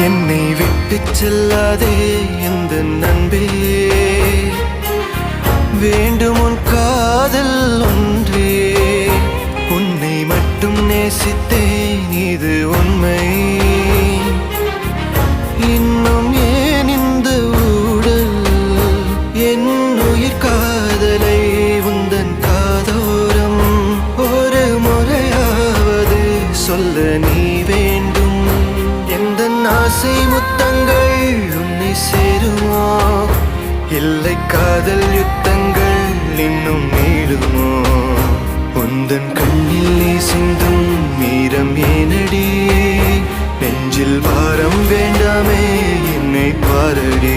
என்னை விட்டு செல்லாதே எந்த நண்பே, வேண்டும் உன் காதல் ஒன்றே. உன்னை மட்டும் நேசித்தேன் இது உண்மை. இன்னும் ஏன் இந்த ஊடல் என் உயிர் காதலை உந்தன் காதோரம் ஒரு முறையாவது சொல்ல நீ வேண்டும். எந்த ஆசை முத்தங்கள் உன்னை சேருமோ, இல்லை காதல் யுத்தங்கள் இன்னும் நீளுமோ. உந்தன் கண்ணில் நீ சிந்தும் மீரம் ஏனடி, நெஞ்சில் பாரம் வேண்டாமே என்னை பாரடி.